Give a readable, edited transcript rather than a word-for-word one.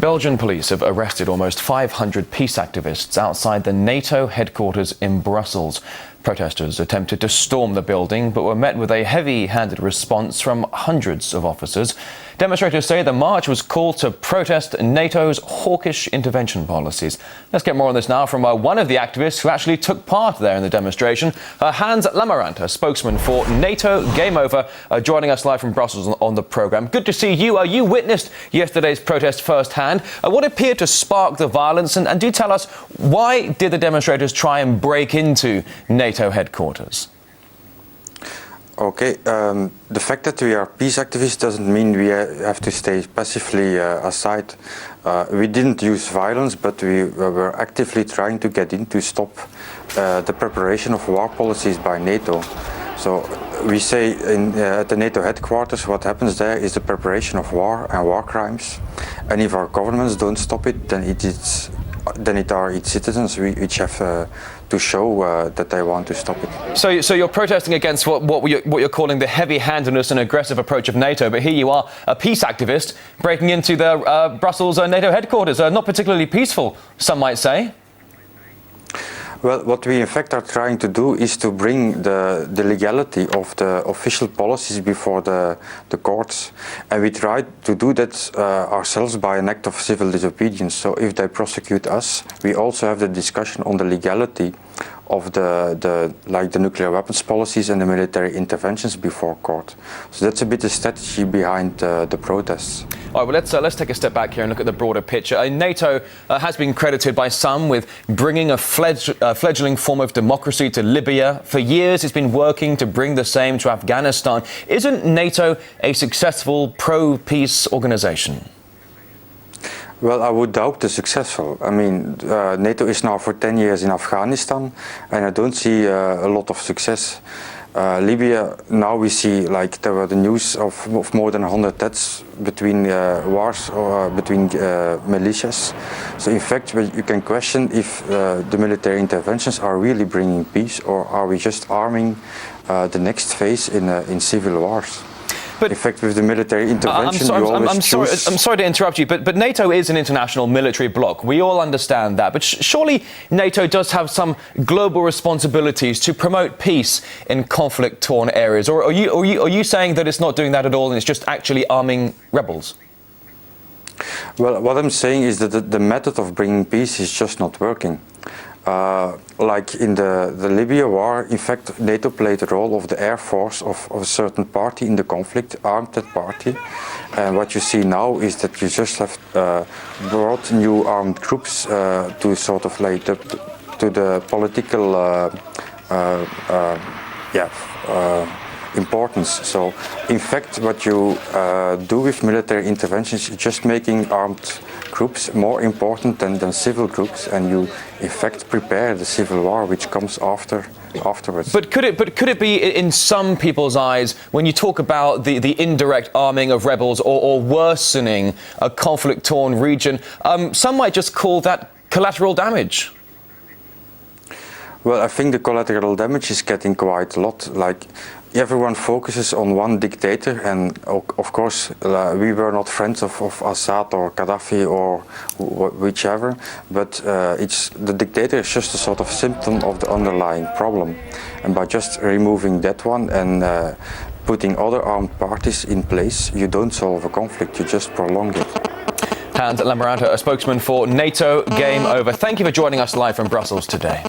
Belgian police have arrested almost 500 peace activists outside the NATO headquarters in Brussels. Protesters attempted to storm the building but were met with a heavy-handed response from hundreds of officers. Demonstrators say the march was called to protest NATO's hawkish intervention policies. Let's get more on this now from one of the activists who actually took part there in the demonstration, Hans Lamarant, a spokesman for NATO Game Over, joining us live from Brussels on the programme. Good to see you. You witnessed yesterday's protest firsthand. What appeared to spark the violence? And do tell us, why did the demonstrators try and break into NATO headquarters? Okay, the fact that we are peace activists doesn't mean we have to stay passively aside. We didn't use violence, but we were actively trying to get in to stop the preparation of war policies by NATO. So we say at the NATO headquarters, what happens there is the preparation of war and war crimes. And if our governments don't stop it, then it are its citizens which have to show that they want to stop it. So you're protesting against what you're calling the heavy-handedness and aggressive approach of NATO, but here you are, a peace activist, breaking into the Brussels NATO headquarters. Not particularly peaceful, some might say. Well, what we in fact are trying to do is to bring the legality of the official policies before the courts. And we try to do that ourselves by an act of civil disobedience. So if they prosecute us, we also have the discussion on the legality of the nuclear weapons policies and the military interventions before court. So that's a bit the strategy behind the protests. All right, well, let's take a step back here and look at the broader picture. NATO has been credited by some with bringing a fledgling form of democracy to Libya. For years, it's been working to bring the same to Afghanistan. Isn't NATO a successful pro-peace organization? Well, I would doubt the successful. I mean, NATO is now for 10 years in Afghanistan, and I don't see a lot of success. Libya, now we see, like, there were the news of more than 100 deaths between wars or between militias. So in fact, you can question if the military interventions are really bringing peace, or are we just arming the next phase in civil wars? But in fact, with the military intervention, I'm sorry to interrupt you, but NATO is an international military bloc. We all understand that. But surely NATO does have some global responsibilities to promote peace in conflict-torn areas. Or are you saying that it's not doing that at all and it's just actually arming rebels? Well, what I'm saying is that the method of bringing peace is just not working. Like in the Libya war, in fact, NATO played the role of the air force of a certain party in the conflict, armed that party. And what you see now is that you just have brought new armed groups to sort of like to the political importance. So, in fact, what you do with military interventions is just making armed groups more important than civil groups, and you, in fact, prepare the civil war which comes afterwards. But could it be, in some people's eyes, when you talk about the indirect arming of rebels or worsening a conflict-torn region, some might just call that collateral damage? Well, I think the collateral damage is getting quite a lot. Like, everyone focuses on one dictator, and of course we were not friends of Assad or Gaddafi or whichever, but the dictator is just a sort of symptom of the underlying problem. And by just removing that one and putting other armed parties in place, you don't solve a conflict, you just prolong it. Hans Lamarant, a spokesman for NATO Game Over. Thank you for joining us live from Brussels today.